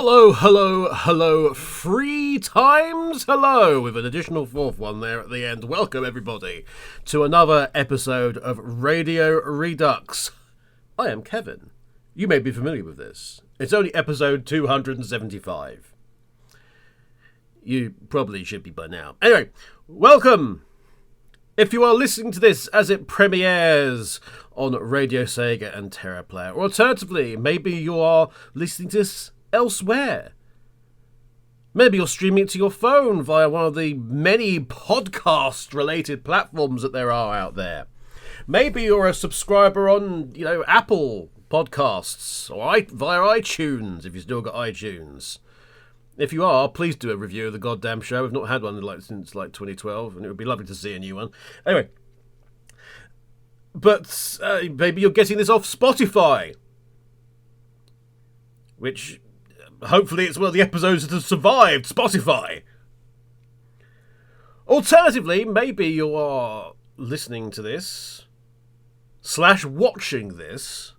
Hello, hello, hello, 3 times hello, with an additional 4th one there at the end. Welcome, everybody, to another episode of Radio Redux. I am Kevin. You may be familiar with this. It's only episode 275. You probably should be by now. Anyway, welcome. If you are listening to this as it premieres on Radio Sega and TerraPlayer, or alternatively, maybe you are listening to this elsewhere. Maybe you're streaming it to your phone via one of the many podcast-related platforms that there are out there. Maybe you're a subscriber on, Apple Podcasts, or via iTunes, if you've still got iTunes. If you are, please do a review of the goddamn show. We've not had one since 2012, and it would be lovely to see a new one. Anyway, but maybe you're getting this off Spotify, which hopefully it's one of the episodes that has survived Spotify. Alternatively, maybe you are listening to this / watching this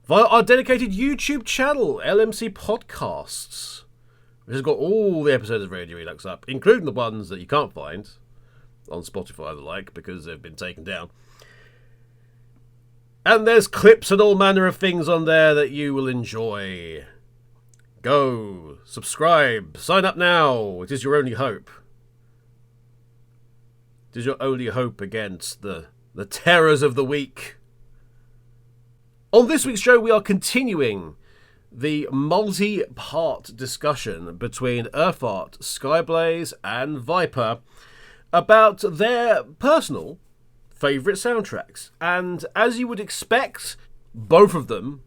via our dedicated YouTube channel, LMC Podcasts, which has got all the episodes of Radio Redux up, including the ones that you can't find on Spotify and the like, because they've been taken down. And there's clips and all manner of things on there that you will enjoy. Go, subscribe, sign up now. It is your only hope. It is your only hope against the terrors of the week. On this week's show, we are continuing the multi-part discussion between Urtheart, Skyblaze and Viper about their personal favourite soundtracks. And as you would expect, both of them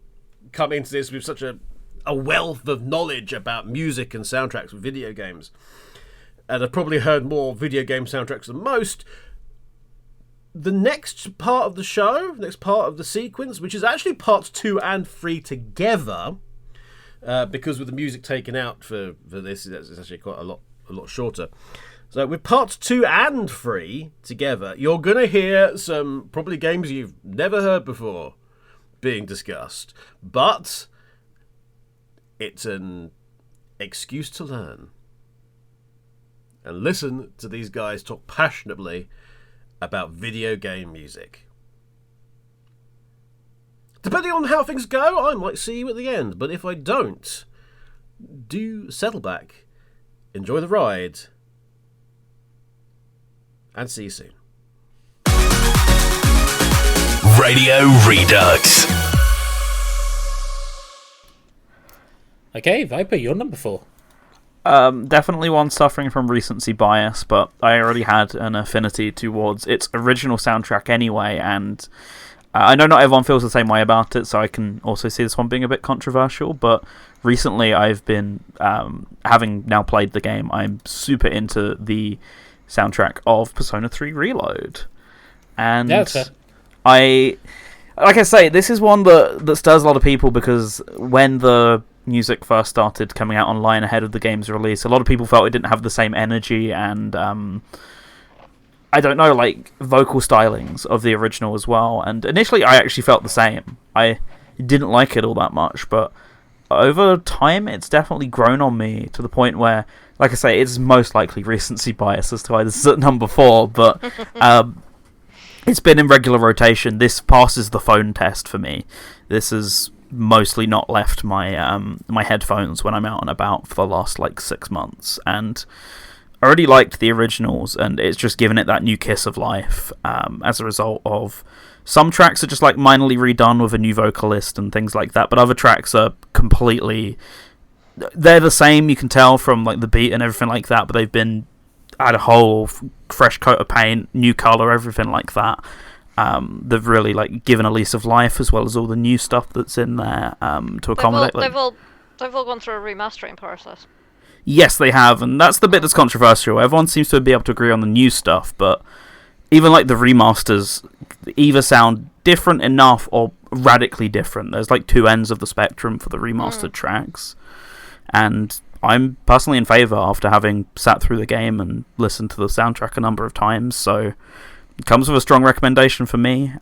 come into this with such a wealth of knowledge about music and soundtracks for video games, and have probably heard more video game soundtracks than most. The next part of the show, next part of the sequence, which is actually parts 2 and 3 together, because with the music taken out for this, it's actually quite a lot shorter. So with parts 2 and 3 together, you're going to hear some probably games you've never heard before being discussed. But it's an excuse to learn and listen to these guys talk passionately about video game music. Depending on how things go, I might see you at the end. But if I don't, do settle back, enjoy the ride, and see you soon. Radio Redux. Okay, Viper, you're number 4. Definitely one suffering from recency bias, but I already had an affinity towards its original soundtrack anyway, and I know not everyone feels the same way about it, so I can also see this one being a bit controversial, but recently I've been, having now played the game, I'm super into the soundtrack of Persona 3 Reload. And yeah, that's fair. Like I say, this is one that stirs a lot of people, because when the music first started coming out online ahead of the game's release, a lot of people felt it didn't have the same energy and I don't know, vocal stylings of the original as well. And initially I actually felt the same. I didn't like it all that much, but over time it's definitely grown on me to the point where, like I say, it's most likely recency bias as to why this is at number 4, but it's been in regular rotation. This passes the phone test for me. This has mostly not left my my headphones when I'm out and about for the last 6 months, and I already liked the originals, and it's just given it that new kiss of life as a result of some tracks are just minorly redone with a new vocalist and things like that, but other tracks are completely, they're the same, you can tell from the beat and everything like that, but they've been add a whole fresh coat of paint, new colour, everything like that. They've really given a lease of life, as well as all the new stuff that's in there to accommodate. They've all gone through a remastering process. Yes, they have, and that's the bit that's controversial. Everyone seems to be able to agree on the new stuff, but even the remasters either sound different enough or radically different. There's 2 ends of the spectrum for the remastered tracks, and I'm personally in favour after having sat through the game and listened to the soundtrack a number of times, so it comes with a strong recommendation for me.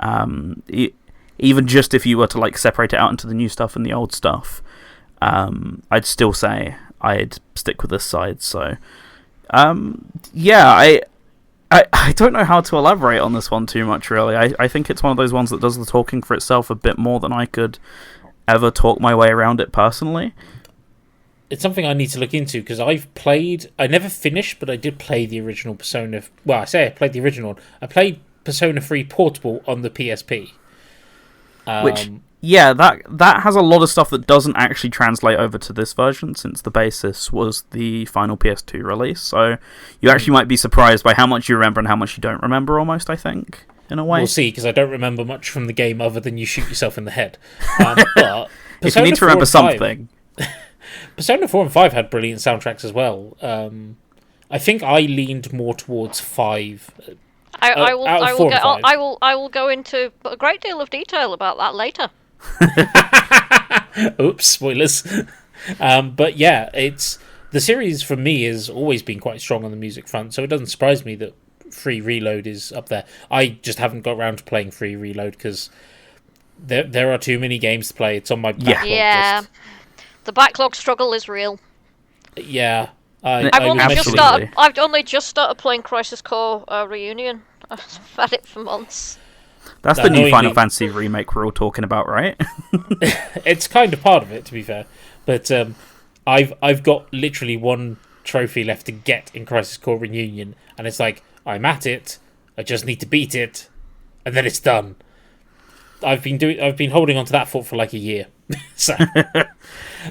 Even just if you were to separate it out into the new stuff and the old stuff, I'd still say I'd stick with this side. So, yeah, I don't know how to elaborate on this one too much, really. I think it's one of those ones that does the talking for itself a bit more than I could ever talk my way around it personally. It's something I need to look into, because I never finished, but I did play the original Persona. Well, I say I played the original one. I played Persona 3 Portable on the PSP. Which, yeah, that has a lot of stuff that doesn't actually translate over to this version, since the basis was the final PS2 release. So you actually might be surprised by how much you remember and how much you don't remember, almost, I think, in a way. We'll see, because I don't remember much from the game other than you shoot yourself in the head. But if you need to remember something... Persona 4 and 5 had brilliant soundtracks as well. I think I leaned more towards 5. I will go into a great deal of detail about that later. Oops, spoilers. But yeah, the series for me has always been quite strong on the music front, so it doesn't surprise me that Free Reload is up there. I just haven't got around to playing Free Reload because there are too many games to play. It's on my backlog list. The backlog struggle is real. Yeah. I've only just started playing Crisis Core Reunion. I've had it for months. That's the new Final Fantasy remake we're all talking about, right? It's kind of part of it, to be fair. But I've got literally one trophy left to get in Crisis Core Reunion, and it's like, I'm at it, I just need to beat it, and then it's done. I've been holding on to that thought for like a year. So,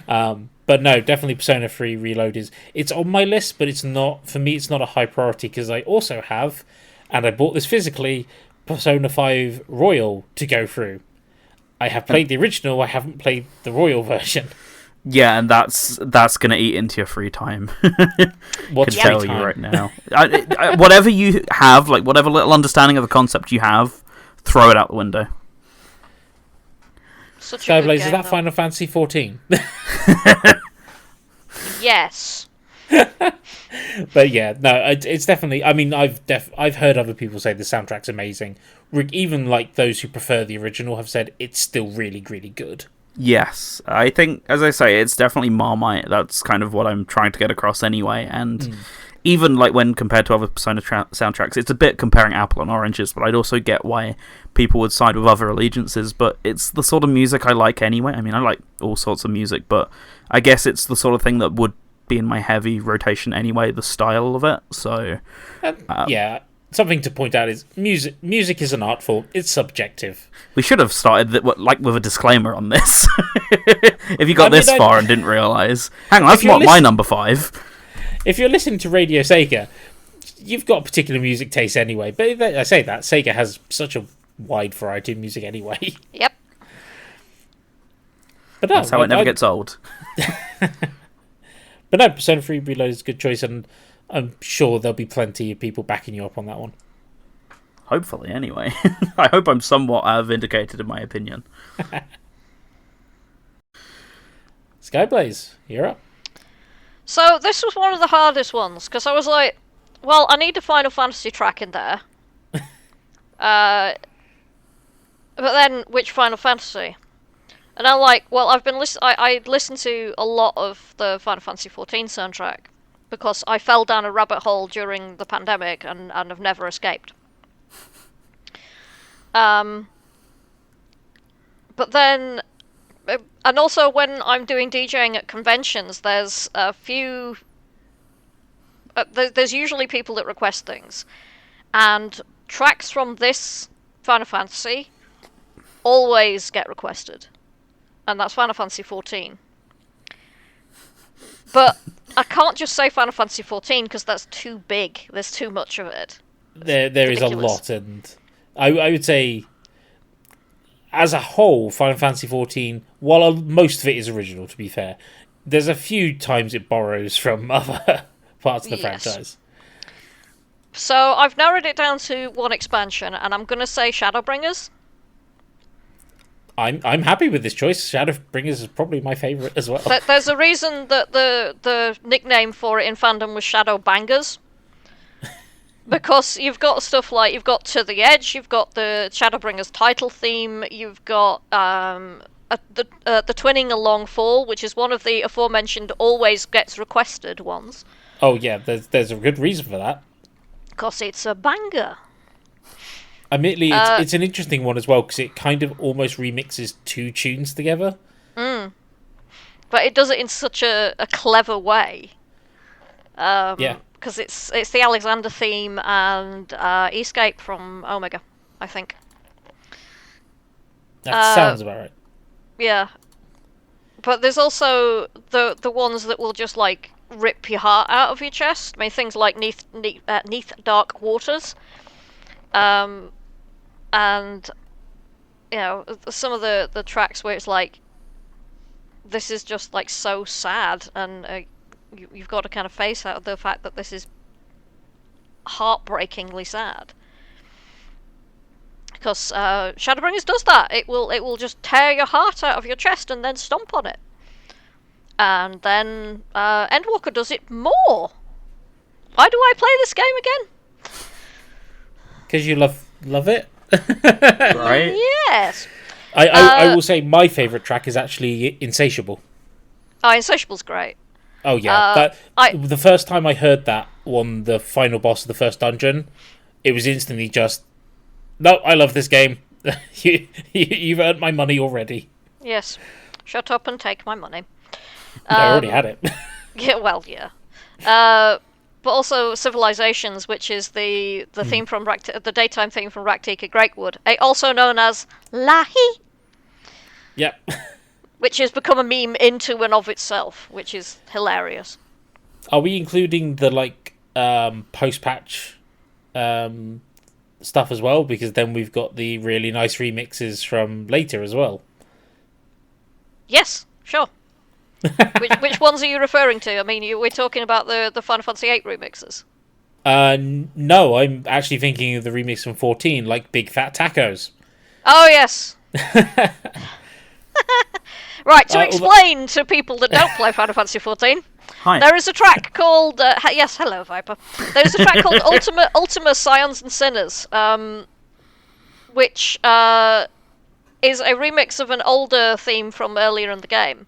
but no, definitely Persona 3 Reload it's on my list, but it's not, for me, it's not a high priority, because I also have, and I bought this physically, Persona 5 Royal to go through. I have played the original, I haven't played the Royal version. Yeah, and that's going to eat into your free time. What's can tell you right now. Whatever you have, like whatever little understanding of the concept you have, throw it out the window. Skyblaze, is that Final Fantasy 14? Yes. But yeah, no, it's definitely. I mean, I've heard other people say the soundtrack's amazing. Even like those who prefer the original have said it's still really, really good. Yes, I think, as I say, it's definitely Marmite. That's kind of what I'm trying to get across anyway. And even like when compared to other Persona soundtracks, it's a bit comparing apple and oranges. But I'd also get why people would side with other allegiances. But it's the sort of music I like anyway. I mean, I like all sorts of music, but I guess it's the sort of thing that would be in my heavy rotation anyway, the style of it. So yeah, something to point out is music is an art form. It's subjective. We should have started with a disclaimer on this. If you got this far and didn't realise, hang on, that's not my number 5. If you're listening to Radio Sega, you've got particular music taste anyway. But I say that Sega has such a wide variety of music anyway. Yep. But no, that's how it never gets old. But no, Persona 3 Reload is a good choice, and I'm sure there'll be plenty of people backing you up on that one. Hopefully, anyway. I hope I'm somewhat vindicated in my opinion. Skyblaze, you're up. So this was one of the hardest ones, because I was like, well, I need a Final Fantasy track in there. But then, which Final Fantasy? And I'm like, well, I listened to a lot of the Final Fantasy XIV soundtrack, because I fell down a rabbit hole during the pandemic and have never escaped. But then, and also when I'm doing DJing at conventions, there's a few... there's usually people that request things. And tracks from this Final Fantasy always get requested. And that's Final Fantasy XIV. But I can't just say Final Fantasy XIV because that's too big. There's too much of it. There is a lot, and I would say, as a whole, Final Fantasy XIV, while most of it is original, to be fair, there's a few times it borrows from other parts of the franchise. So I've narrowed it down to one expansion, and I'm going to say Shadowbringers. I'm happy with this choice. Shadowbringers is probably my favourite as well. There's a reason that the nickname for it in fandom was Shadow Bangers. Because you've got stuff like, you've got To the Edge, you've got the Shadowbringers title theme, you've got the twinning along fall, which is one of the aforementioned always gets requested ones. Oh yeah, there's a good reason for that. Because it's a banger. Admittedly, it's an interesting one as well because it kind of almost remixes two tunes together. But it does it in such a clever way. Yeah. Because it's the Alexander theme and Escape from Omega, I think. That sounds about right. Yeah. But there's also the ones that will just, like, rip your heart out of your chest. I mean, things like Neath Dark Waters. And, you know, some of the tracks where it's like, this is just, like, so sad, and you've got to kind of face out the fact that this is heartbreakingly sad. Because Shadowbringers does that. It will just tear your heart out of your chest and then stomp on it. And then Endwalker does it more. Why do I play this game again? Because you love it. Right? Yes. I will say my favourite track is actually Insatiable. Oh, Insatiable's great. Oh yeah, the first time I heard that on the final boss of the first dungeon, it was instantly just, no, I love this game. You've earned my money already. Yes. Shut up and take my money. I already had it. Yeah, well, yeah. But also Civilizations, which is the theme from the daytime theme from Raktika Greatwood, also known as Lahi. Yep. Which has become a meme into and of itself, which is hilarious. Are we including the post-patch stuff as well? Because then we've got the really nice remixes from later as well. Yes, sure. which ones are you referring to? I mean, we're talking about the Final Fantasy VIII remixes. No, I'm actually thinking of the remix from 14, like Big Fat Tacos. Oh, yes. Right, to explain to people that don't play Final Fantasy XIV, Hi. there is a track called... yes, hello, Viper. There is a track called Ultima Scions and Sinners, which is a remix of an older theme from earlier in the game.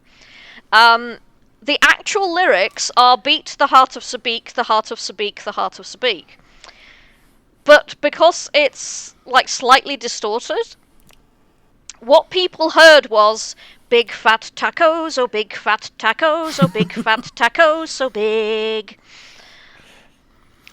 The actual lyrics are Beat the heart of Sabik, the heart of Sabik, the heart of Sabik. But because it's, like, slightly distorted, what people heard was big fat tacos, oh big fat tacos, oh big fat tacos, so big.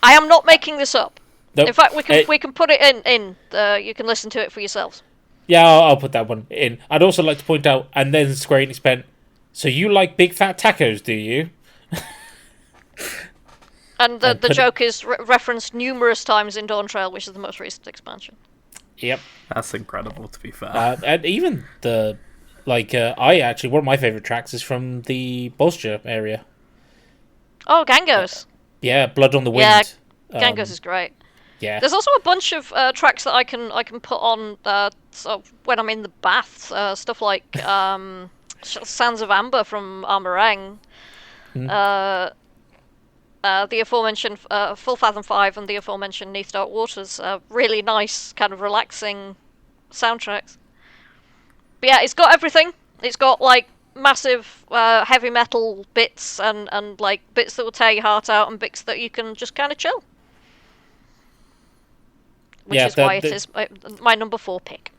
I am not making this up. Nope. In fact, we can put it in. You can listen to it for yourselves. Yeah, I'll put that one in. I'd also like to point out, and then Square Enix spent, so you like big fat tacos, do you? And the joke is referenced numerous times in Dawn Trail, which is the most recent expansion. Yep. That's incredible, to be fair. And even the, one of my favourite tracks is from the Bolster area. Oh, Gangos. Yeah, Blood on the Wind. Yeah, Gangos is great. Yeah. There's also a bunch of tracks that I can put on when I'm in the bath. Stuff like Sands of Amber from Armorang. The aforementioned Full Fathom 5 and the aforementioned Neath Dark Waters. Really nice, kind of relaxing soundtracks. But yeah, it's got everything. It's got, like, massive heavy metal bits and like, bits that will tear your heart out and bits that you can just kind of chill. Which is why it is my number 4 pick.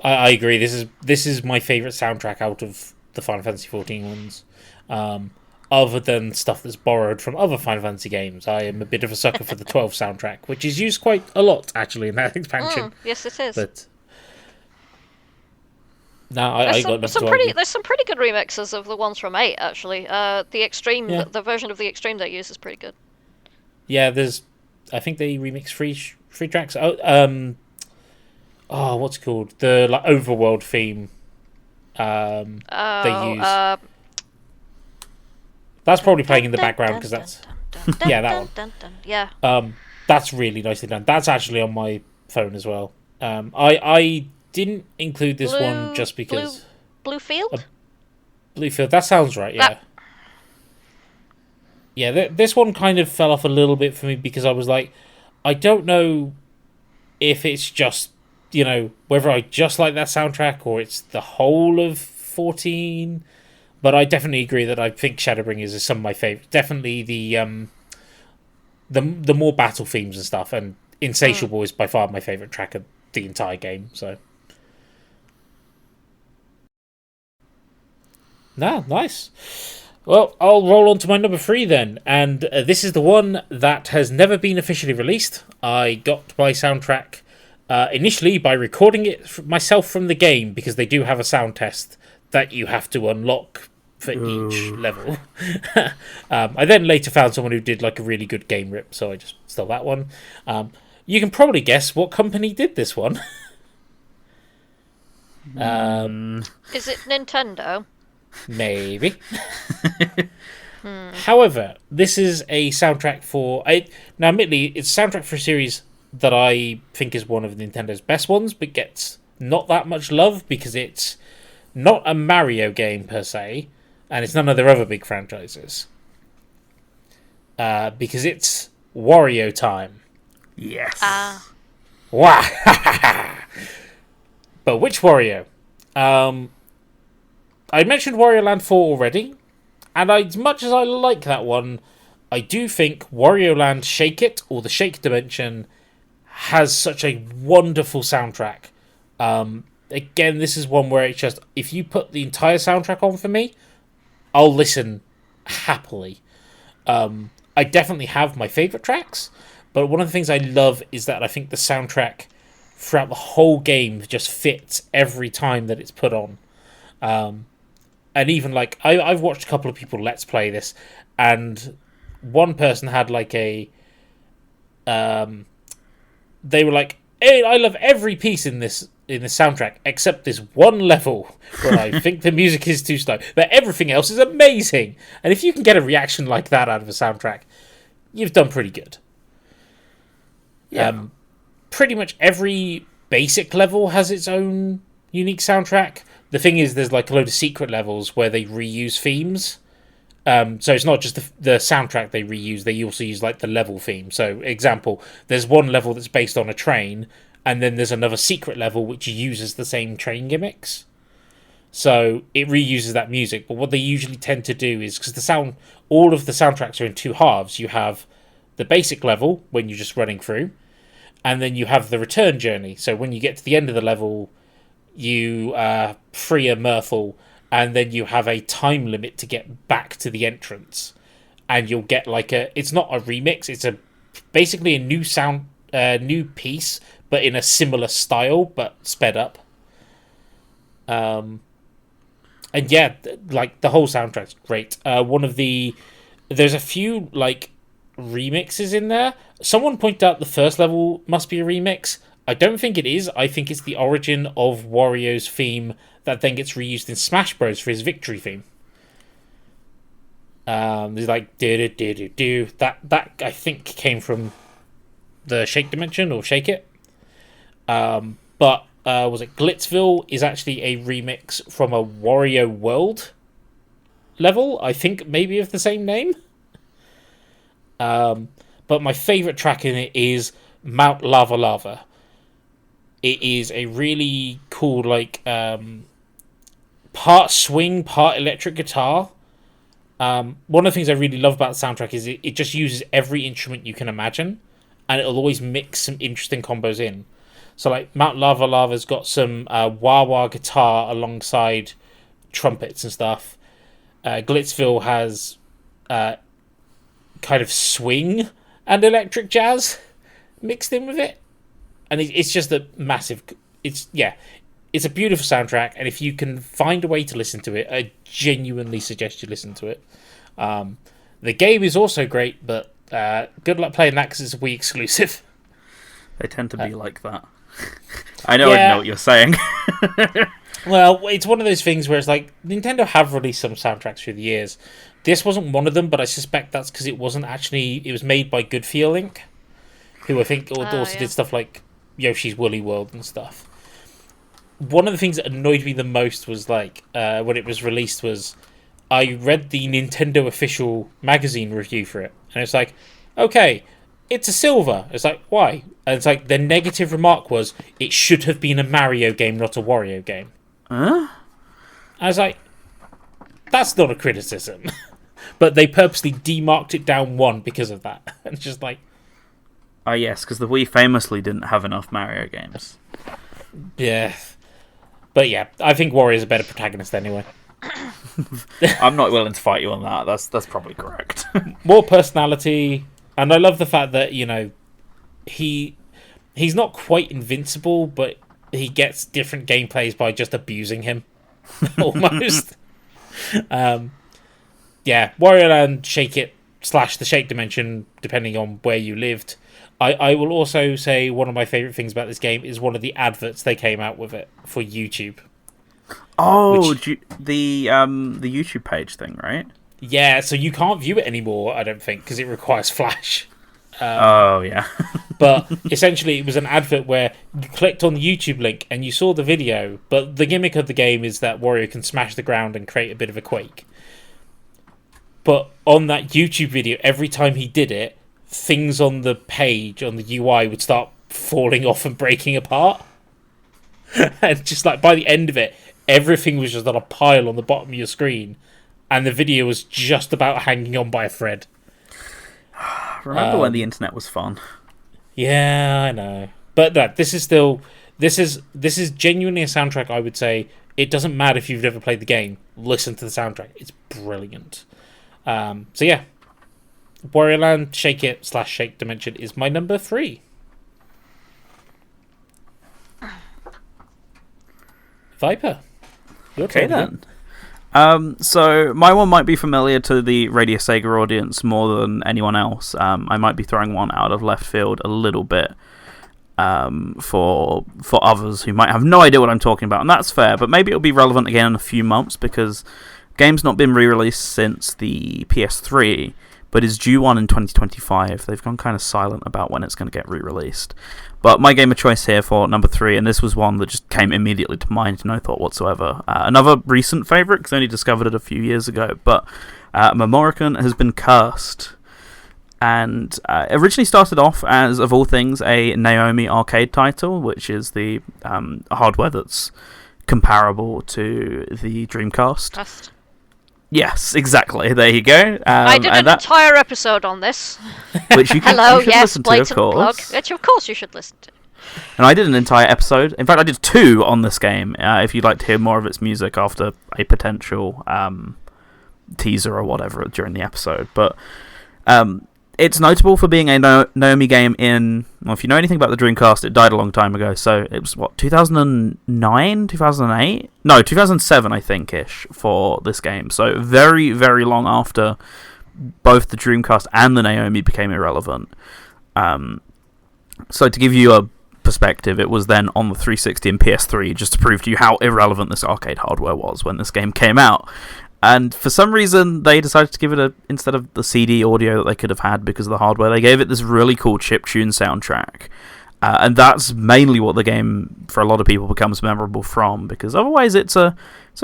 I agree. This is my favourite soundtrack out of the Final Fantasy XIV ones. Other than stuff that's borrowed from other Final Fantasy games. I am a bit of a sucker for the 12 soundtrack, which is used quite a lot, actually, in that expansion. Yes, it is. But no, I got there's some pretty good remixes of the ones from 8, actually. The Extreme, the version of the Extreme they use is pretty good. Yeah, I think they remix three tracks. What's it called? The Overworld theme. They use. That's probably playing in the background because that's that one. Yeah. That's really nicely done. That's actually on my phone as well. I didn't include this one just because Bluefield. Bluefield. That sounds right. Yeah. Yeah. This one kind of fell off a little bit for me because I was like, I don't know if it's just whether I just like that soundtrack or it's the whole of 14. But I definitely agree that I think Shadowbringers is some of my favourites. Definitely the more battle themes and stuff, and Insatiable is by far my favourite track of the entire game. So, nice. Well, I'll roll on to my number 3 then, and this is the one that has never been officially released. I got my soundtrack initially by recording it myself from the game, because they do have a sound test that you have to unlock for each level. I then later found someone who did like a really good game rip, so I just stole that one. You can probably guess what company did this one. Is it Nintendo? Maybe. However, this is a soundtrack for... now, admittedly, it's a soundtrack for a series that I think is one of Nintendo's best ones, but gets not that much love because it's not a Mario game per se, and it's none of their other big franchises. Because it's Wario time. Yes. Wow. But which Wario? I mentioned Wario Land 4 already, and as much as I like that one, I do think Wario Land Shake It, or the Shake Dimension, has such a wonderful soundtrack. Again, this is one where it's just, if you put the entire soundtrack on for me, I'll listen happily. I definitely have my favourite tracks, but one of the things I love is that I think the soundtrack throughout the whole game just fits every time that it's put on. And even like I've watched a couple of people let's play this, and one person had like a they were like, hey, I love every piece in this soundtrack except this one level where I think the music is too slow, but everything else is amazing. And if you can get a reaction like that out of a soundtrack, you've done pretty good. Yeah. Pretty much every basic level has its own unique soundtrack. The thing is, there's like a load of secret levels where they reuse themes. So it's not just the soundtrack they reuse, they also use like the level theme. So, example, there's one level that's based on a train, and then there's another secret level which uses the same train gimmicks. So it reuses that music. But what they usually tend to do is, because all of the soundtracks are in two halves. You have the basic level when you're just running through, and then you have the return journey. So when you get to the end of the level, you free a Myrtle, and then you have a time limit to get back to the entrance, and you'll get like it's not a remix, it's basically a new piece, but in a similar style, but sped up. And yeah, like the whole soundtrack's great. There's a few like remixes in there. Someone pointed out the first level must be a remix. I don't think it is. I think it's the origin of Wario's theme that then gets reused in Smash Bros. For his victory theme. There's like do. That I think came from the Shake Dimension or Shake It. But was it Glitzville is actually a remix from a Wario World level, I think maybe of the same name. But my favourite track in it is Mount Lava Lava. It is a really cool, like, part swing, part electric guitar. One of the things I really love about the soundtrack is it just uses every instrument you can imagine, and it'll always mix some interesting combos in. So, like, Mount Lava Lava's got some wah-wah guitar alongside trumpets and stuff. Glitzville has kind of swing and electric jazz mixed in with it. And it's just a massive... It's a beautiful soundtrack, and if you can find a way to listen to it, I genuinely suggest you listen to it. The game is also great, but good luck playing that because it's a Wii exclusive. They tend to be like that. I know what you're saying. Well, it's one of those things where it's like, Nintendo have released some soundtracks through the years. This wasn't one of them, but I suspect that's because it was made by Good Feel Inc., who I think also did stuff like Yoshi's Woolly World and stuff. One of the things that annoyed me the most was like when it was released was I read the Nintendo official magazine review for it, and it's like, okay, it's a silver. It's like, why? And it's like the negative remark was it should have been a Mario game, not a Wario game. Huh? I was like, that's not a criticism. But they purposely demarked it down 1 because of that. And it's just like... Oh, yes, because the Wii famously didn't have enough Mario games. Yeah. But yeah, I think Wario's a better protagonist anyway. I'm not willing to fight you on that. That's probably correct. More personality, and I love the fact that, he's not quite invincible, but he gets different gameplays by just abusing him. Almost. Yeah, Wario Land, Shake It, / the Shake Dimension, depending on where you lived. I will also say one of my favourite things about this game is one of the adverts they came out with it for YouTube. Oh, the YouTube page thing, right? Yeah, so you can't view it anymore, I don't think, because it requires Flash. Oh, yeah. But essentially, it was an advert where you clicked on the YouTube link and you saw the video, but the gimmick of the game is that Wario can smash the ground and create a bit of a quake. But on that YouTube video, every time he did it, things on the page, on the UI, would start falling off and breaking apart. And just like by the end of it, everything was just on a pile on the bottom of your screen, and the video was just about hanging on by a thread. Remember when the internet was fun? Yeah, I know. But no, this is still... This is genuinely a soundtrack, I would say. It doesn't matter if you've never played the game. Listen to the soundtrack. It's brilliant. So yeah. Wario Land, Shake It / Shake Dimension is my number 3. Viper. Your Okay, turn then. So my one might be familiar to the Radio Sega audience more than anyone else. I might be throwing one out of left field a little bit for others who might have no idea what I'm talking about, and that's fair, but maybe it'll be relevant again in a few months because game's not been re-released since the PS3, but is due one in 2025. They've gone kind of silent about when it's going to get re-released. But my game of choice here for number 3, and this was one that just came immediately to mind, no thought whatsoever. Another recent favourite, because I only discovered it a few years ago, but Momorican has been cursed. And originally started off as, of all things, a Naomi arcade title, which is the hardware that's comparable to the Dreamcast. Just. Yes, exactly. There you go. I did an entire episode on this. Which you, Hello, you should yes, listen to, blatant of course. plug. Which of course you should listen to. And I did an entire episode. In fact, I did 2 on this game. If you'd like to hear more of its music after a potential teaser or whatever during the episode. But it's notable for being a Naomi game in... Well, if you know anything about the Dreamcast, it died a long time ago. So it was, 2009? 2008? No, 2007, I think-ish, for this game. So very, very long after both the Dreamcast and the Naomi became irrelevant. So to give you a perspective, it was then on the 360 and PS3, just to prove to you how irrelevant this arcade hardware was when this game came out. And for some reason, they decided to give it instead of the CD audio that they could have had because of the hardware, they gave it this really cool chiptune soundtrack. And that's mainly what the game, for a lot of people, becomes memorable from, because otherwise it's a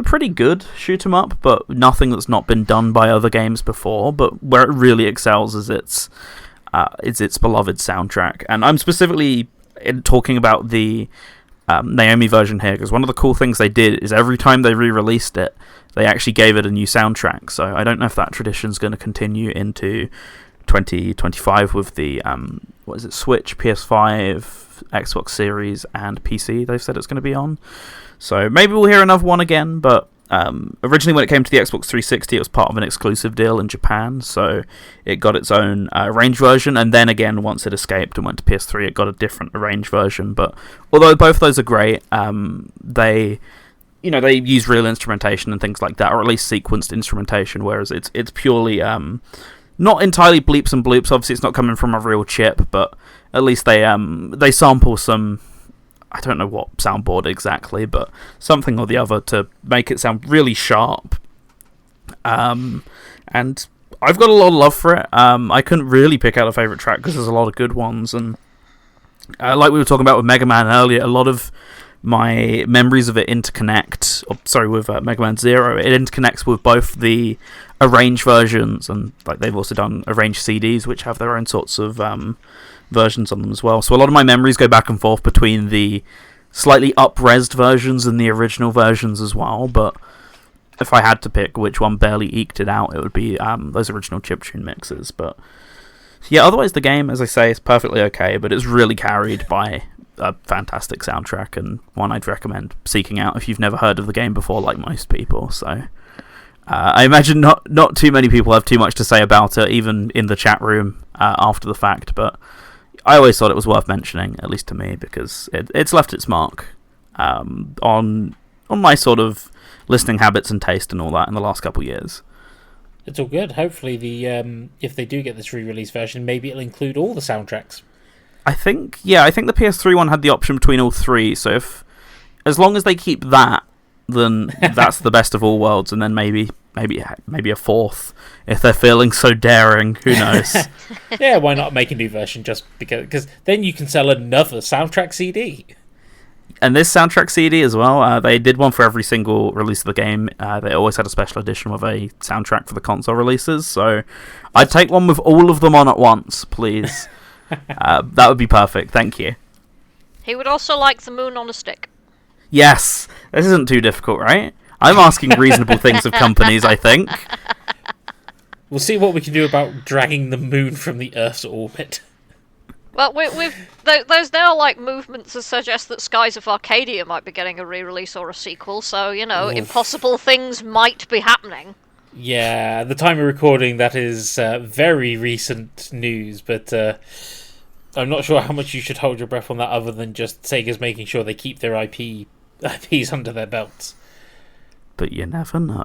pretty good shoot-'em-up, but nothing that's not been done by other games before. But where it really excels is its beloved soundtrack. And I'm specifically talking about the Naomi version here, because one of the cool things they did is every time they re-released it, they actually gave it a new soundtrack. So I don't know if that tradition's going to continue into 2025 with the Switch, PS5, Xbox Series, and PC. They've said it's going to be on. So maybe we'll hear another one again. But originally, when it came to the Xbox 360, it was part of an exclusive deal in Japan. So it got its own arranged version, and then again, once it escaped and went to PS3, it got a different arranged version. But although both of those are great, they use real instrumentation and things like that, or at least sequenced instrumentation, whereas it's purely not entirely bleeps and bloops. Obviously, it's not coming from a real chip, but at least they sample some, I don't know what soundboard exactly, but something or the other to make it sound really sharp. And I've got a lot of love for it. I couldn't really pick out a favourite track because there's a lot of good ones, and like we were talking about with Mega Man earlier, a lot of my memories of it interconnect, with Mega Man Zero, it interconnects with both the arranged versions, and like they've also done arranged CDs, which have their own sorts of versions on them as well. So a lot of my memories go back and forth between the slightly up-resed versions and the original versions as well, but if I had to pick which one barely eked it out, it would be those original chiptune mixes. But yeah, otherwise the game, as I say, is perfectly okay, but it's really carried by a fantastic soundtrack, and one I'd recommend seeking out if you've never heard of the game before, like most people. So I imagine not too many people have too much to say about it, even in the chat room after the fact, but I always thought it was worth mentioning, at least to me, because it's left its mark on my sort of listening habits and taste and all that in the last couple of years. It's all good. Hopefully, if they do get this re-release version, maybe it'll include all the soundtracks. I think the PS3 one had the option between all three, so as long as they keep that, then that's the best of all worlds, and then maybe a fourth if they're feeling so daring. Who knows? Yeah, why not make a new version just because then you can sell another soundtrack CD. And this soundtrack CD as well, they did one for every single release of the game. They always had a special edition with a soundtrack for the console releases, so I'd take one with all of them on at once, please. That would be perfect, thank you. He would also like the moon on a stick. Yes, this isn't too difficult, right? I'm asking reasonable things of companies, I think. We'll see what we can do about dragging the moon from the Earth's orbit. Well, there's now like movements that suggest that Skies of Arcadia might be getting a re-release or a sequel, so, impossible things might be happening. Yeah, at the time of recording, that is very recent news, but I'm not sure how much you should hold your breath on that other than just Sega's making sure they keep their IPs under their belts. But you never know.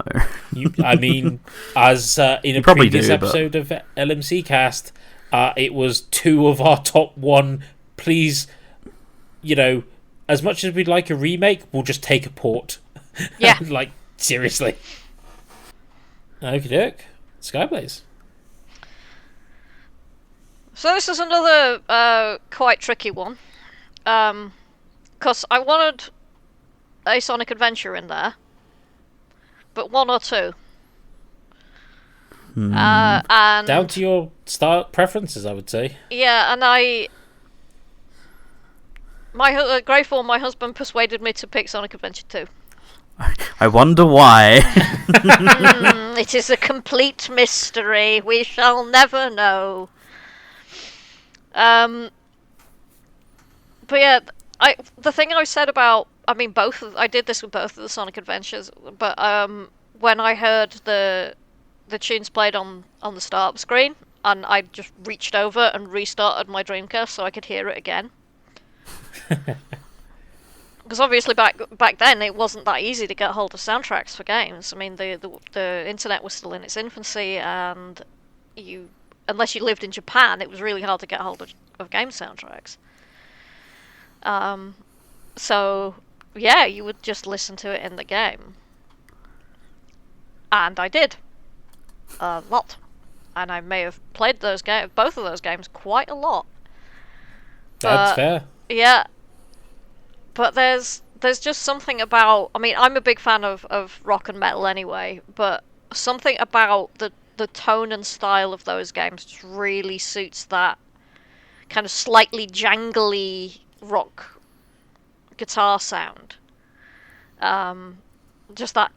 As in a previous episode of LMC Cast, it was 2 of our top 1. Please, as much as we'd like a remake, we'll just take a port. Yeah. Like, seriously. Okie doke. Skyblaze. So this is another quite tricky one. Because I wanted a Sonic Adventure in there, but 1 or 2. And down to your style preferences, I would say. Yeah, and Greyfall, my husband, persuaded me to pick Sonic Adventure 2. I wonder why. It is a complete mystery. We shall never know. But yeah, the thing I said about, I did this with both of the Sonic Adventures, but when I heard the tunes played on the start screen, and I just reached over and restarted my Dreamcast so I could hear it again. Because obviously back then it wasn't that easy to get hold of soundtracks for games. I mean, the internet was still in its infancy, and unless you lived in Japan, it was really hard to get hold of game soundtracks. So yeah, you would just listen to it in the game, and I did a lot, and I may have played both of those games quite a lot. That's fair. Yeah. But there's just something about... I'm a big fan of rock and metal anyway, but something about the tone and style of those games just really suits that kind of slightly jangly rock guitar sound. Just that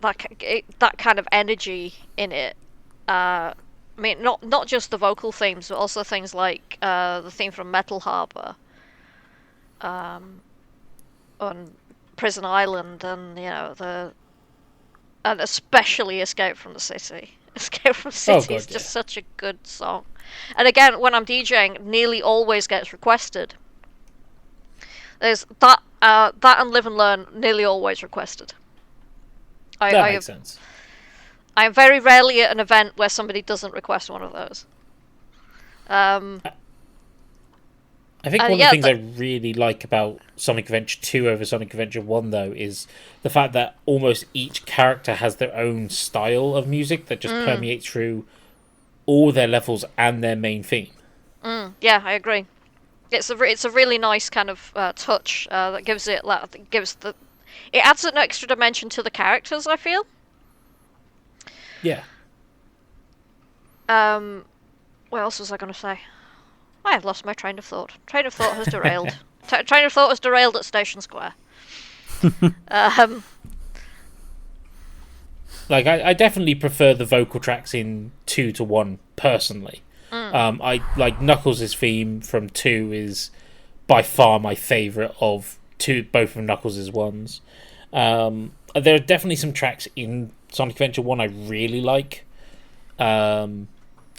kind of energy in it. Not just the vocal themes, but also things like the theme from Metal Harbor. On Prison Island, and and especially Escape from the City. Escape from the City is just such a good song. And again, when I'm DJing, nearly always gets requested. There's that and Live and Learn nearly always requested. That makes sense. I am very rarely at an event where somebody doesn't request one of those. I think one of the things I really like about Sonic Adventure 2 over Sonic Adventure 1, though, is the fact that almost each character has their own style of music that just permeates through all their levels and their main theme. Yeah, I agree. It's a really nice kind of touch that gives it it adds an extra dimension to the characters, I feel. Yeah. What else was I going to say? I have lost my train of thought. Train of thought has derailed. Train of thought has derailed at Station Square. Like, I definitely prefer the vocal tracks in 2 to 1, personally. I like Knuckles' theme from 2 is by far my favourite of both of Knuckles' ones. There are definitely some tracks in Sonic Adventure 1 I really like. I'm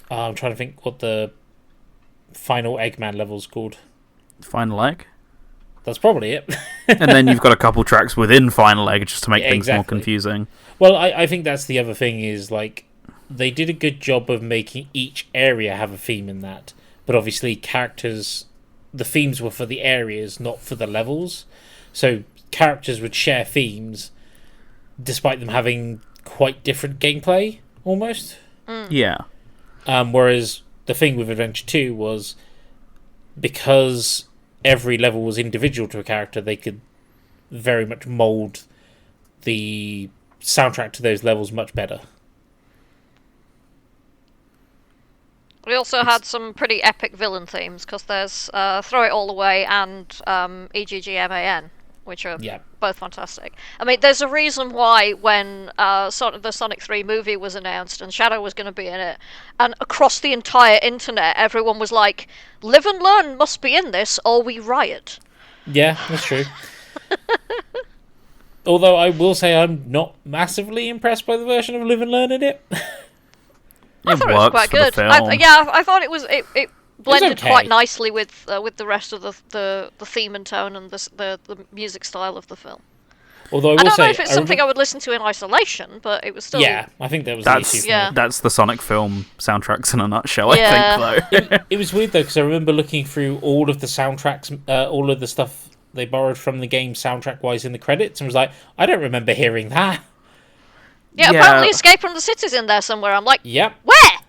trying to think what the final Eggman level's called. Final Egg? That's probably it. And then you've got a couple tracks within Final Egg just to make things more confusing. Well, I think that's the other thing is, like, they did a good job of making each area have a theme in that. But obviously, the themes were for the areas, not for the levels. So characters would share themes despite them having quite different gameplay, almost. Yeah. Whereas the thing with Adventure 2 was, because every level was individual to a character, they could very much mould the soundtrack to those levels much better. We also had some pretty epic villain themes, because there's Throw It All Away and EGGMAN, which are both fantastic. I mean, there's a reason why when the Sonic 3 movie was announced and Shadow was going to be in it, and across the entire internet everyone was like, Live and Learn must be in this or we riot. Yeah, that's true. Although I will say I'm not massively impressed by the version of Live and Learn in it. I thought it was quite good. I thought it was it blended quite nicely with the rest of the theme and tone and the music style of the film. Although I don't know if it's something I would listen to in isolation, but it was still. Yeah, I think that was the issue. That's the Sonic film soundtracks in a nutshell. I think though. It was weird though, because I remember looking through all of the soundtracks, all of the stuff they borrowed from the game soundtrack-wise in the credits, and was like, I don't remember hearing that. Yeah, apparently Escape from the City's in there somewhere. I'm like, yep. Where?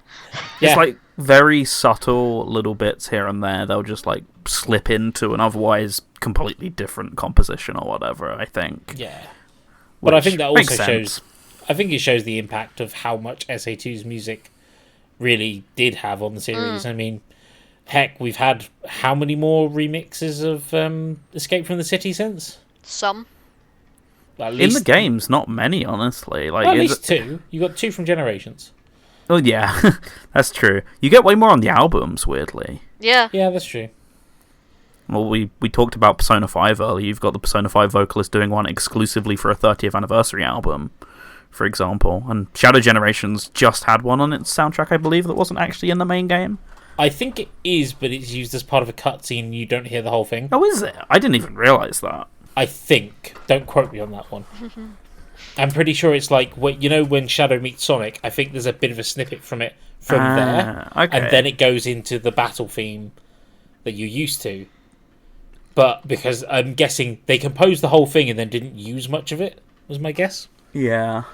It's like very subtle little bits here and there. They'll just like slip into an otherwise completely different composition or whatever, I think. Yeah. But I think that also shows... I think it shows the impact of how much SA2's music really did have on the series. I mean, heck, we've had how many more remixes of Escape from the City since? Some. In the games, not many, honestly. Like, at least 2. You got 2 from Generations. Oh, yeah. That's true. You get way more on the albums, weirdly. Yeah. Yeah, that's true. Well, we talked about Persona 5 earlier. You've got the Persona 5 vocalist doing one exclusively for a 30th anniversary album, for example. And Shadow Generations just had one on its soundtrack, I believe, that wasn't actually in the main game. I think it is, but it's used as part of a cutscene. You don't hear the whole thing. Oh, is it? I didn't even realise that. I think. Don't quote me on that one. I'm pretty sure it's like, when Shadow meets Sonic, I think there's a bit of a snippet from it from there. Okay. And then it goes into the battle theme that you're used to. But because I'm guessing they composed the whole thing and then didn't use much of it, was my guess. Yeah.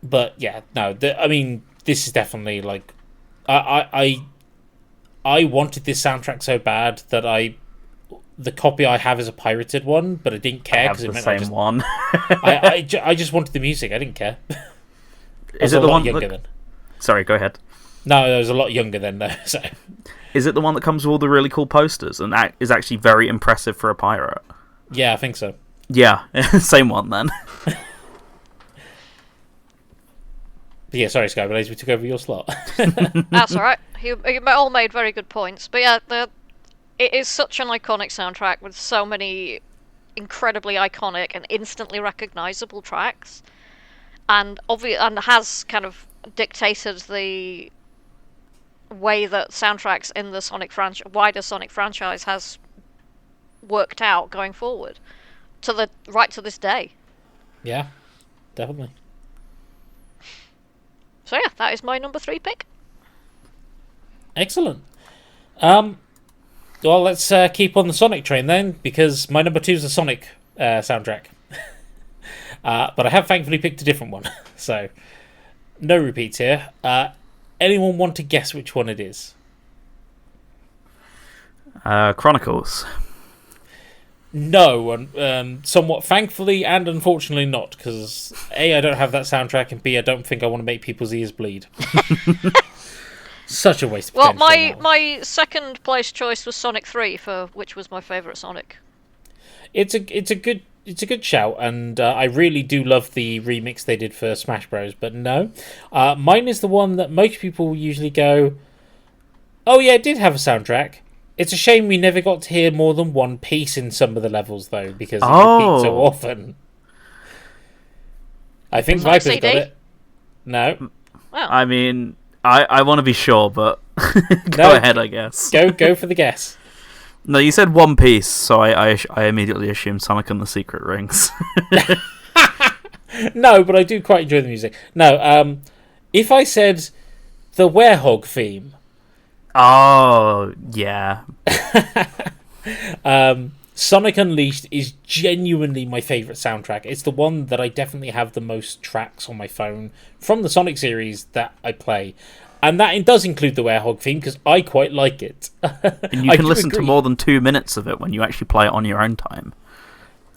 But yeah, no, I mean, this is definitely like... I wanted this soundtrack so bad that the copy I have is a pirated one, but I didn't care because it meant the same one. I just wanted the music. I didn't care. Is it the one younger then? Sorry, go ahead. No, I was a lot younger then, though. So. Is it the one that comes with all the really cool posters and that is actually very impressive for a pirate? Yeah, I think so. Yeah, same one then. But yeah, sorry, Skyblaze, we took over your slot. That's alright. You all made very good points. But yeah, it is such an iconic soundtrack with so many incredibly iconic and instantly recognisable tracks. And has kind of dictated the way that soundtracks in the wider Sonic franchise has worked out going forward right to this day. Yeah, definitely. So yeah, that is my number 3 pick. Excellent. Well, let's keep on the Sonic train then, because my number 2 is the Sonic soundtrack. But I have thankfully picked a different one, so no repeats here. Anyone want to guess which one it is? Chronicles. No, and somewhat thankfully and unfortunately not, because A, I don't have that soundtrack, and B, I don't think I want to make people's ears bleed. Such a waste of potential. Well, my second place choice was Sonic 3, which was my favourite Sonic. It's a good it's a good shout, and I really do love the remix they did for Smash Bros. But no, mine is the one that most people usually go, "Oh yeah, it did have a soundtrack." It's a shame we never got to hear more than one piece in some of the levels, though, because it repeats so often. I think Sonic Viper's got CD? it. No, Wow. I mean, I want to be sure, but go No. ahead, I guess. go for the guess. No, you said One Piece, so I immediately assumed Sonic and the Secret Rings. No, but I do quite enjoy the music. No, if I said the Werehog theme, Oh, yeah. Sonic Unleashed is genuinely my favourite soundtrack. It's the one that I definitely have the most tracks on my phone from the Sonic series that I play. And that does include the Werehog theme, because I quite like it. And you I can do listen to agree. more than 2 minutes of it when you actually play it on your own time.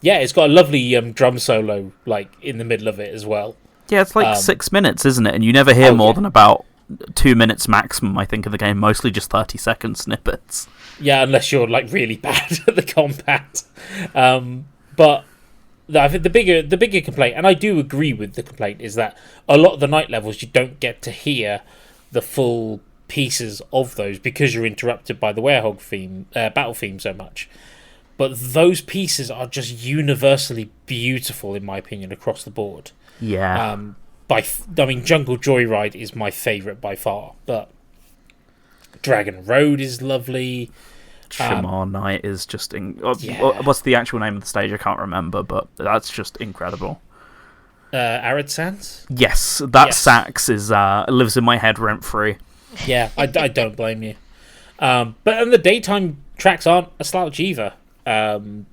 Yeah, it's got a lovely drum solo like in the middle of it as well. Yeah, it's like 6 minutes, isn't it? And you never hear Oh, more yeah. than about 2 minutes maximum, I think, of the game. Mostly just 30-second snippets. Yeah, unless you're like really bad at the combat. But I think the bigger complaint, and I do agree with the complaint, is that a lot of the night levels you don't get to hear the full pieces of those because you're interrupted by the Werehog theme, battle theme so much. But those pieces are just universally beautiful, in my opinion, across the board. Yeah. I mean, Jungle Joyride is my favourite by far, but Dragon Road is lovely. Shamar Night is just... Yeah. What's the actual name of the stage? I can't remember, but that's just incredible. Arid Sands? Yes, that Yes. sax is lives in my head rent-free. Yeah, I don't blame you. But and the daytime tracks aren't a slouch either. Again,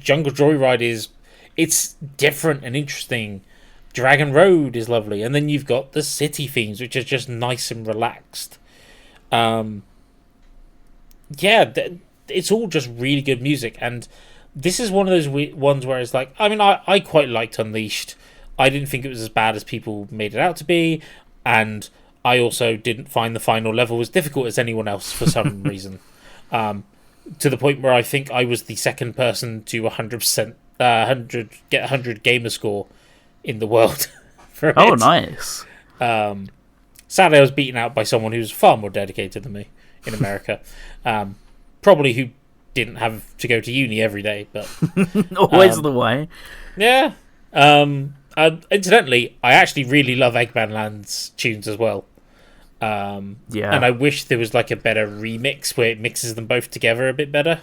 Jungle Joyride it's different and interesting. Dragon Road is lovely, and then you've got the city themes, which are just nice and relaxed. It's all just really good music, and this is one of those ones where it's like, I mean, I quite liked Unleashed. I didn't think it was as bad as people made it out to be, and I also didn't find the final level as difficult as anyone else for some reason. To the point where I think I was the second person to 100%, 100 gamer score in the world. For Oh, it. nice. Sadly, I was beaten out by someone who's far more dedicated than me in America. Probably who didn't have to go to uni every day, but Always the way. yeah. Incidentally, I actually really love Eggman Land's tunes as well. Yeah. And I wish there was like a better remix where it mixes them both together a bit better.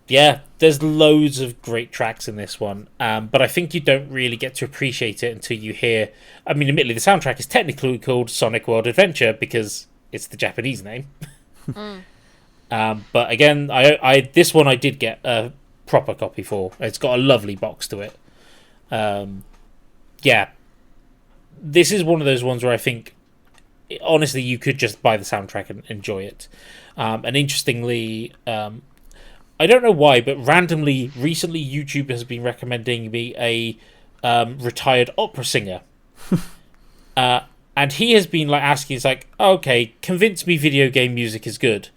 Yeah, there's loads of great tracks in this one, but I think you don't really get to appreciate it until you hear... I mean, admittedly, the soundtrack is technically called Sonic World Adventure because it's the Japanese name. But again, this one I did get a proper copy for. It's got a lovely box to it. Yeah, this is one of those ones where I think, honestly, you could just buy the soundtrack and enjoy it. And interestingly... I don't know why, but randomly, recently, YouTube has been recommending me a retired opera singer. And he has been like asking, he's like, okay, convince me video game music is good.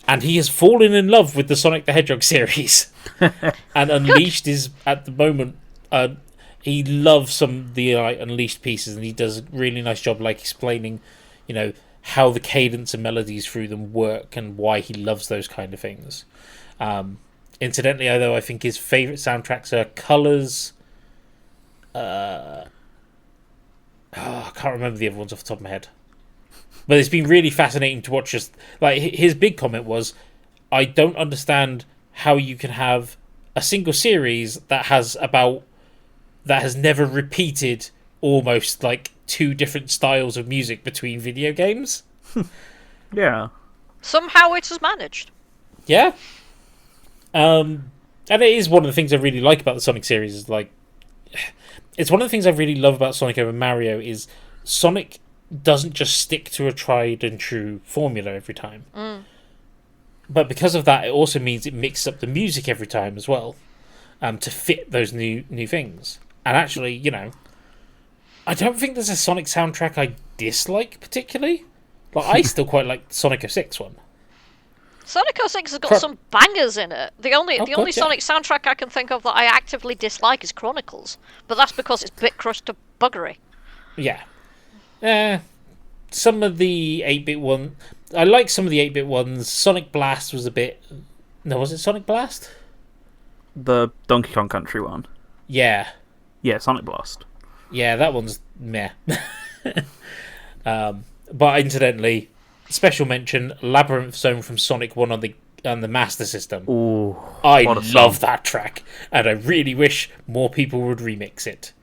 And he has fallen in love with the Sonic the Hedgehog series. And Unleashed is, at the moment, he loves some of the Unleashed pieces, and he does a really nice job like explaining, how the cadence and melodies through them work and why he loves those kind of things. Incidentally, although I think his favourite soundtracks are Colours. I can't remember the other ones off the top of my head. But it's been really fascinating to watch. Just like his big comment was, I don't understand how you can have a single series that has never repeated almost like 2 different styles of music between video games. Yeah. Somehow it is managed. Yeah. And it is one of the things I really like about the Sonic series. Is like, it's one of the things I really love about Sonic over Mario is Sonic doesn't just stick to a tried and true formula every time. But because of that, it also means it mixes up the music every time as well, to fit those new things. And actually, I don't think there's a Sonic soundtrack I dislike particularly. Like, I still quite like the Sonic 06 one. Sonic 06 has got some bangers in it. The only God, Sonic soundtrack I can think of that I actively dislike is Chronicles, but that's because it's bit crushed to buggery. Yeah. Some of the 8-bit one, I like some of the 8-bit ones. Sonic Blast was a bit. No, was it Sonic Blast? The Donkey Kong Country one. Yeah. Yeah, Sonic Blast. Yeah, that one's meh. But incidentally, special mention: Labyrinth Zone from Sonic 1 on the Master System. Ooh, I what a love song. that track, and I really wish more people would remix it.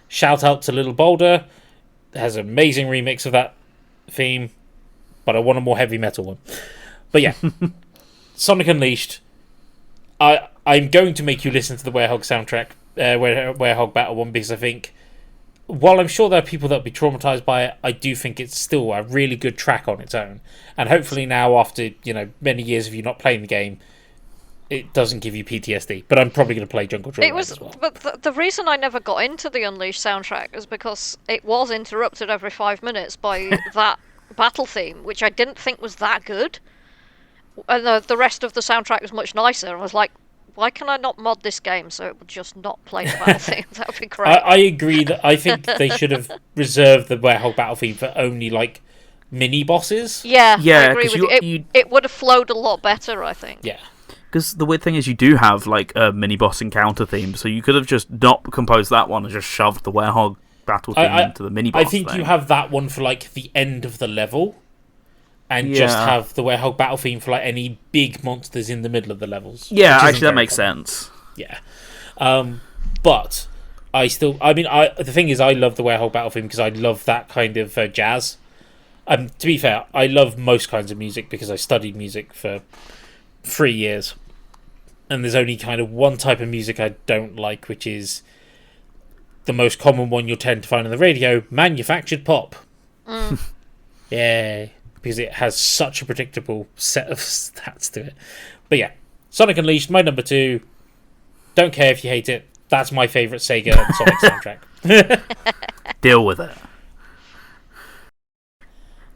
Shout out to Little Boulder, has an amazing remix of that theme, but I want a more heavy metal one. But yeah, Sonic Unleashed. I'm going to make you listen to the Werehog soundtrack, Werehog Battle one, because I think, while I'm sure there are people that will be traumatized by it, I do think it's still a really good track on its own. And hopefully now, after many years of you not playing the game, it doesn't give you PTSD. But I'm probably going to play Jungle Joyride as well. But the reason I never got into the Unleashed soundtrack is because it was interrupted every 5 minutes by that battle theme, which I didn't think was that good. And the rest of the soundtrack was much nicer. And I was like, why can I not mod this game so it would just not play the battle theme? That would be great. I agree that I think they should have reserved the Werehog Battle theme for only like mini bosses. Yeah, I agree 'cause with you. It would have flowed a lot better, I think. Yeah. Because the weird thing is you do have like a mini boss encounter theme, so you could have just not composed that one and just shoved the Werehog battle theme into the mini boss. I think thing. you have that one for like the end of the level, and just have the Werehog Battle theme for like any big monsters in the middle of the levels. Yeah, actually that makes sense. Yeah. But the thing is, I love the Werehog Battle theme because I love that kind of jazz. To be fair, I love most kinds of music because I studied music for 3 years. And there's only kind of one type of music I don't like, which is the most common one you'll tend to find on the radio, manufactured pop. Yeah, because it has such a predictable set of stats to it. But yeah, Sonic Unleashed, my number 2. Don't care if you hate it. That's my favourite Sega and Sonic soundtrack. Deal with it.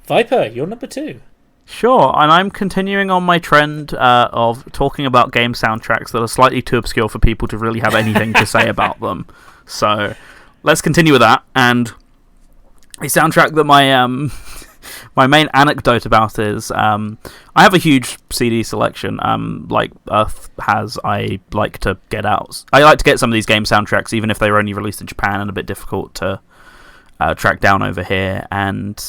Viper, you're number 2. Sure, and I'm continuing on my trend of talking about game soundtracks that are slightly too obscure for people to really have anything to say about them. So, let's continue with that. And a soundtrack that my main anecdote about is I have a huge CD selection. Like Earth has, I like to get some of these game soundtracks, even if they were only released in Japan and a bit difficult to track down over here. And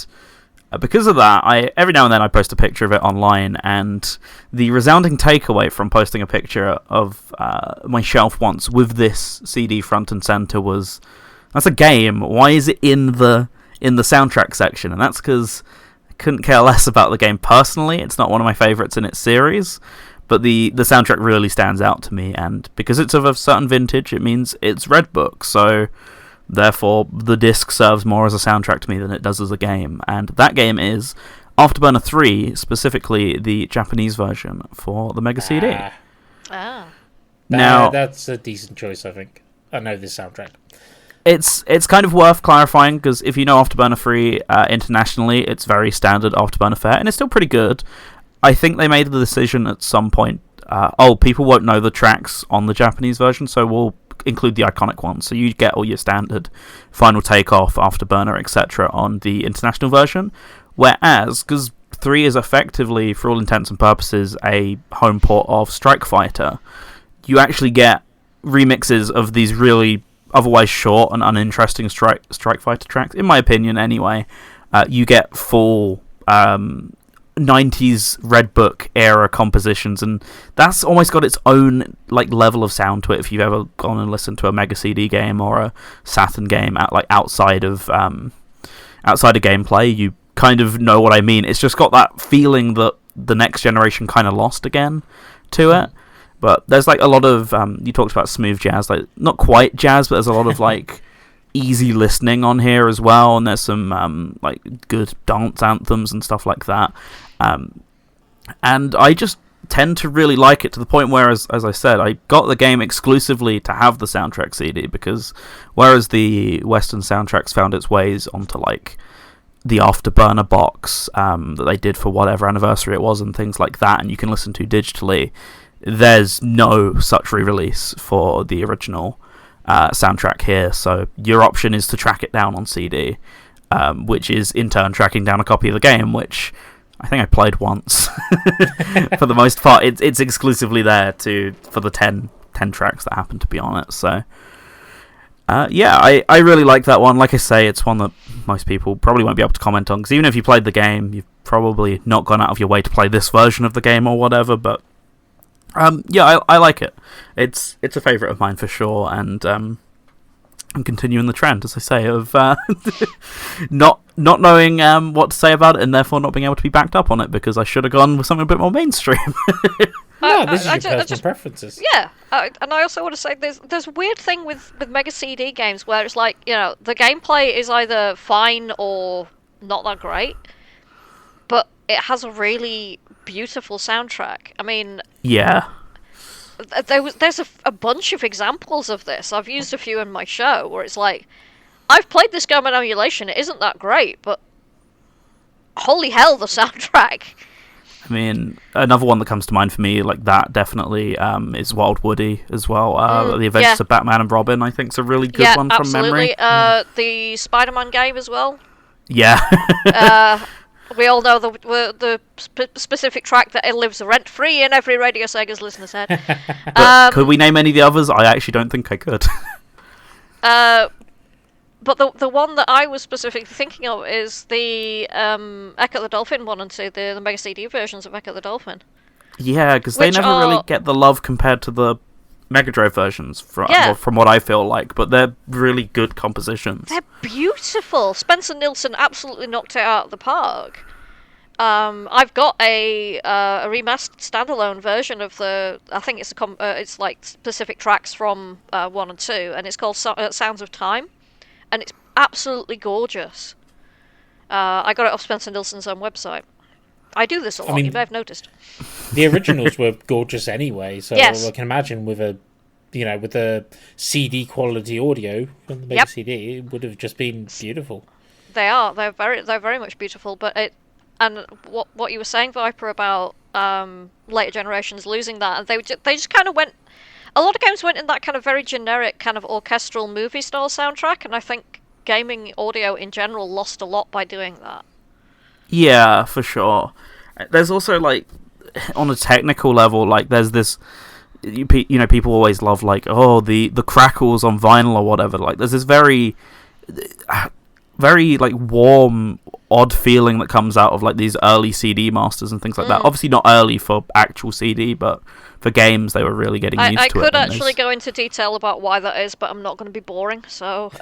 because of that, every now and then I post a picture of it online, and the resounding takeaway from posting a picture of my shelf once with this CD front and center was, that's a game, why is it in the soundtrack section? And that's because I couldn't care less about the game personally. It's not one of my favourites in its series, but the soundtrack really stands out to me, and because it's of a certain vintage, it means it's Red Book, so therefore the disc serves more as a soundtrack to me than it does as a game. And that game is Afterburner 3, specifically the Japanese version for the Mega CD. Now that's a decent choice, I think. I know this soundtrack. It's kind of worth clarifying, because if you know Afterburner 3 internationally, it's very standard Afterburner fare, and it's still pretty good. I think they made the decision at some point, people won't know the tracks on the Japanese version, so we'll include the iconic ones. So you get all your standard Final Takeoff, Afterburner, etc. on the international version. Whereas, because 3 is effectively, for all intents and purposes, a home port of Strike Fighter, you actually get remixes of these really otherwise short and uninteresting Strike Fighter tracks, in my opinion anyway. You get full 90s Red Book era compositions, and that's almost got its own level of sound to it. If you've ever gone and listened to a Mega CD game or a Saturn game outside of gameplay, you kind of know what I mean. It's just got that feeling that the next generation kind of lost again to it. But there's a lot of you talked about smooth jazz, not quite jazz, but there's a lot of easy listening on here as well, and there's some good dance anthems and stuff like that. And I just tend to really like it, to the point where, as I said, I got the game exclusively to have the soundtrack CD, because whereas the Western soundtracks found its ways onto the Afterburner box that they did for whatever anniversary it was and things like that, and you can listen to digitally. There's no such re-release for the original soundtrack here, so your option is to track it down on CD, which is in turn tracking down a copy of the game, which I think I played once. For the most part, it's exclusively there for the 10 tracks that happen to be on it. So, I really like that one. Like I say, it's one that most people probably won't be able to comment on, because even if you played the game, you've probably not gone out of your way to play this version of the game or whatever, but I like it. It's a favourite of mine for sure, and I'm continuing the trend, as I say, of not knowing what to say about it, and therefore not being able to be backed up on it, because I should have gone with something a bit more mainstream. This is your personal preferences. Yeah, and I also want to say there's a weird thing with Mega CD games where it's like, the gameplay is either fine or not that great, but it has a really beautiful soundtrack. I mean, yeah, there's a bunch of examples of this. I've used a few in my show where it's like, I've played this game on emulation, it isn't that great, but holy hell, the soundtrack. I mean, another one that comes to mind for me like that definitely is Wild Woody as well. The Adventures of Batman and Robin, I think, is a really good one from memory. The Spider-Man game as well. Yeah. We all know the specific track that it lives rent-free in every Radio Sega's listener's head. Could we name any of the others? I actually don't think I could. But the one that I was specifically thinking of is the Echo the Dolphin 1 and 2, the Mega CD versions of Echo the Dolphin. Yeah, because they never really get the love compared to the Mega Drive versions, from what I feel like, but they're really good compositions. They're beautiful. Spencer Nilsson absolutely knocked it out of the park. I've got a remastered standalone version of I think it's like specific tracks from 1 and 2, and it's called Sounds of Time, and it's absolutely gorgeous. I got it off Spencer Nilsson's own website. I do this a lot, you may have noticed. The originals were gorgeous anyway, so yes. I can imagine with a CD quality audio from the Mega CD, it would have just been beautiful. They are. They're very much beautiful. But what you were saying, Viper, about later generations losing that, and they just kind of went. A lot of games went in that kind of very generic, kind of orchestral movie style soundtrack, and I think gaming audio in general lost a lot by doing that. Yeah, for sure. There's also, like, on a technical level, like, there's this, people always love, like, the crackles on vinyl or whatever. Like, there's this very, very, like, warm, odd feeling that comes out of, like, these early CD masters and things like that. Obviously not early for actual CD, but for games, they were really getting used to it. I could actually go into detail about why that is, but I'm not going to be boring. So,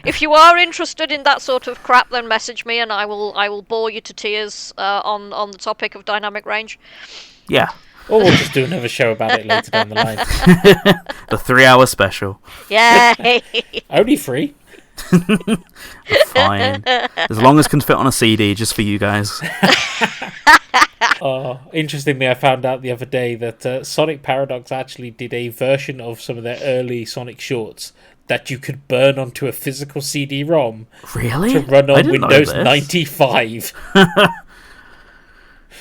if you are interested in that sort of crap, then message me, and I will bore you to tears on the topic of dynamic range. Yeah. Or we'll just do another show about it later down the line. The 3-hour special. Yay! Only 3. Fine. As long as can fit on a CD, just for you guys. Interestingly, I found out the other day that Sonic Paradox actually did a version of some of their early Sonic shorts that you could burn onto a physical CD-ROM. Really? To run on Windows 95.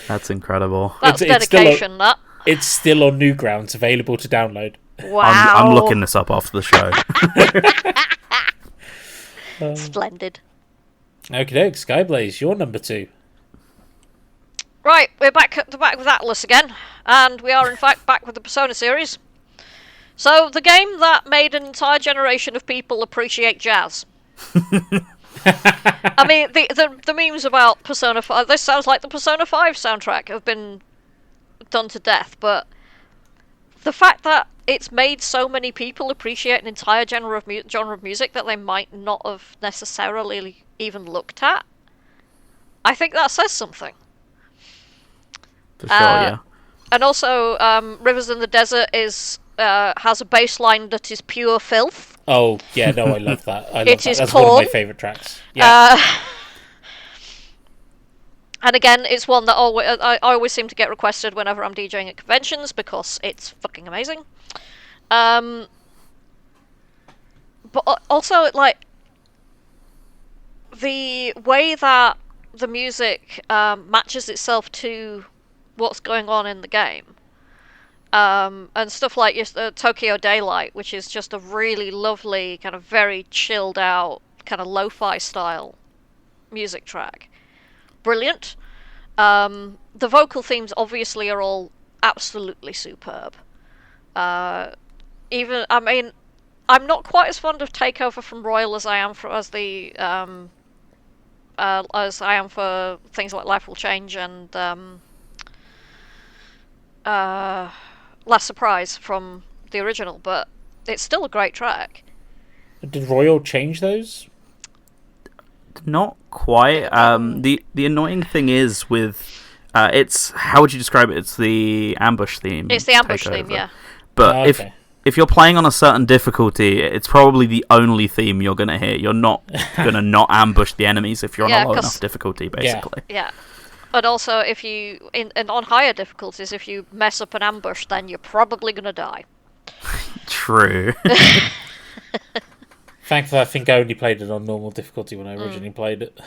That's incredible. That's dedication, that. It's still on Newgrounds, available to download. Wow. I'm looking this up after the show. Splendid. Okay, Skyblaze, you're number 2. Right, we're back with Atlas again, and we are in fact back with the Persona series. So, the game that made an entire generation of people appreciate jazz. I mean, the memes about Persona 5, this sounds like the Persona 5 soundtrack, have been done to death, but the fact that it's made so many people appreciate an entire genre of music that they might not have necessarily even looked at, I think that says something. For sure, yeah. And also, Rivers in the Desert has a bass line that is pure filth. Oh, yeah, no, I love that. That's porn. One of my favourite tracks. Yeah. And again, it's one that I always seem to get requested whenever I'm DJing at conventions, because it's fucking amazing. But also, like, the way that the music matches itself to what's going on in the game, and stuff like Tokyo Daylight, which is just a really lovely kind of very chilled out kind of lo-fi style music track. Brilliant. The vocal themes obviously are all absolutely superb. I'm not quite as fond of Takeover from Royal as I am for things like Life Will Change and Last Surprise from the original, but it's still a great track. Did Royal change those? Not quite. The annoying thing is with it's, how would you describe it? It's the ambush theme. It's the ambush Takeover. theme, yeah. But Okay. if you're playing on a certain difficulty, it's probably the only theme you're gonna hear. You're not gonna not ambush the enemies if you're on a low enough difficulty, basically. Yeah. But also, if you and on higher difficulties, if you mess up an ambush, then you're probably gonna die. True. Thankfully, I think I only played it on normal difficulty when I originally played it.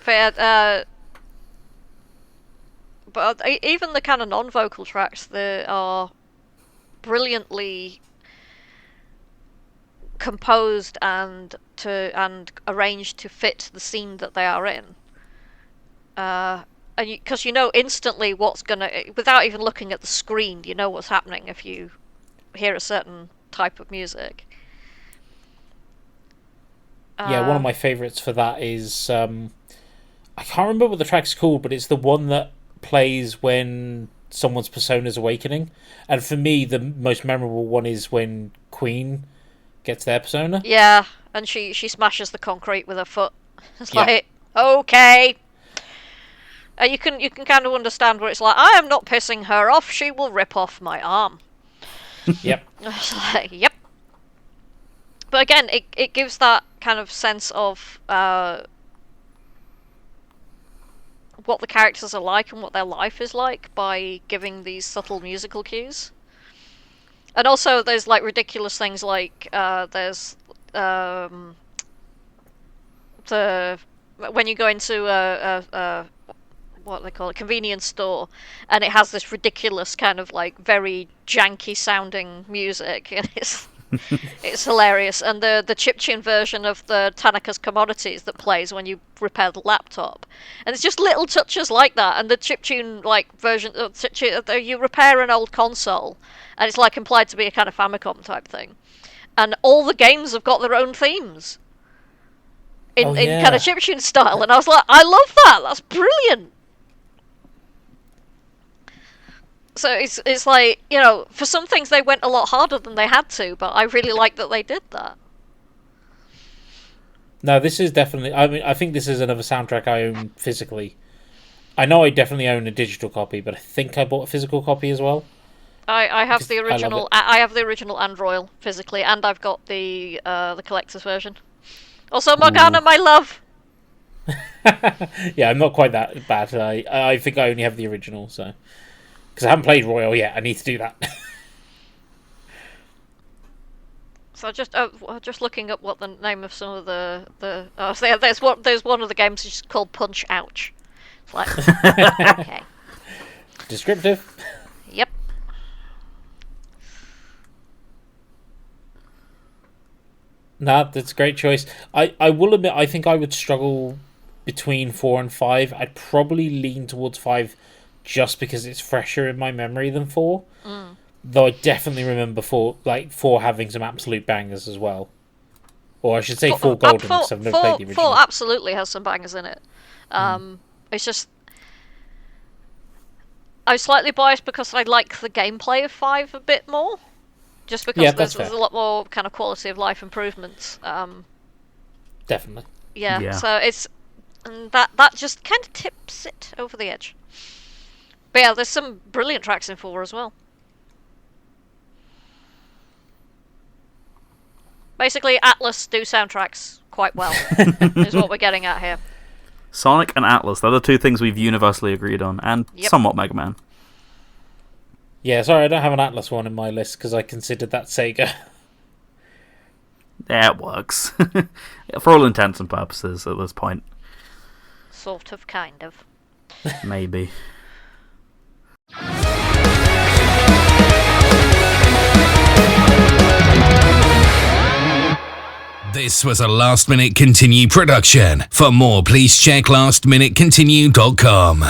But even the kind of non-vocal tracks, they are brilliantly composed and arranged to fit the scene that they are in. Because you know instantly what's gonna, without even looking at the screen, you know what's happening if you hear a certain type of music. Yeah, one of my favourites for that is I can't remember what the track's called, but it's the one that plays when someone's persona's awakening. And for me, the most memorable one is when Queen gets their persona. Yeah, and she smashes the concrete with her foot. It's like, okay. You can kind of understand where it's like, I am not pissing her off. She will rip off my arm. Yep. It's like, yep. But again, it gives that kind of sense of what the characters are like and what their life is like by giving these subtle musical cues. And also, there's like ridiculous things like there's when you go into a what they call it, convenience store, and it has this ridiculous kind of like very janky sounding music, and it's hilarious. And the chiptune version of the Tanaka's Commodities that plays when you repair the laptop, and it's just little touches like that. And the chiptune like version, you repair an old console, and it's like implied to be a kind of Famicom type thing, and all the games have got their own themes in kind of chiptune style. And I was like, I love that. That's brilliant. So it's like, you know, for some things they went a lot harder than they had to, but I really like that they did that. No, this is definitely... I mean, I think this is another soundtrack I own physically. I know I definitely own a digital copy, but I think I bought a physical copy as well. I have the original. I have the original and Royal physically, and I've got the collector's version. Also, Morgana, my love. Yeah, I'm not quite that bad. I think I only have the original, so... Because I haven't played Royal yet, I need to do that. So just looking up what the name of some of the there's one of the games which is called Punch Ouch. It's like, okay. Descriptive. Yep. Nah, that's a great choice. I will admit, I think I would struggle between 4 and 5. I'd probably lean towards 5 just because it's fresher in my memory than 4. Though I definitely remember 4 having some absolute bangers as well. Or I should say 4 golden, because I've never played the original. 4 absolutely has some bangers in it. It's just... I'm slightly biased because I like the gameplay of 5 a bit more. Just because there's a lot more kind of quality of life improvements. Definitely. Yeah, so it's... And that just kind of tips it over the edge. But yeah, there's some brilliant tracks in 4 as well. Basically, Atlas do soundtracks quite well, is what we're getting at here. Sonic and Atlas, they're the two things we've universally agreed on, and somewhat Mega Man. Yeah, sorry, I don't have an Atlas one in my list because I considered that Sega. Yeah, it works. For all intents and purposes at this point. Sort of, kind of. Maybe. This was a Last Minute Continue production. For more, please check lastminutecontinue.com.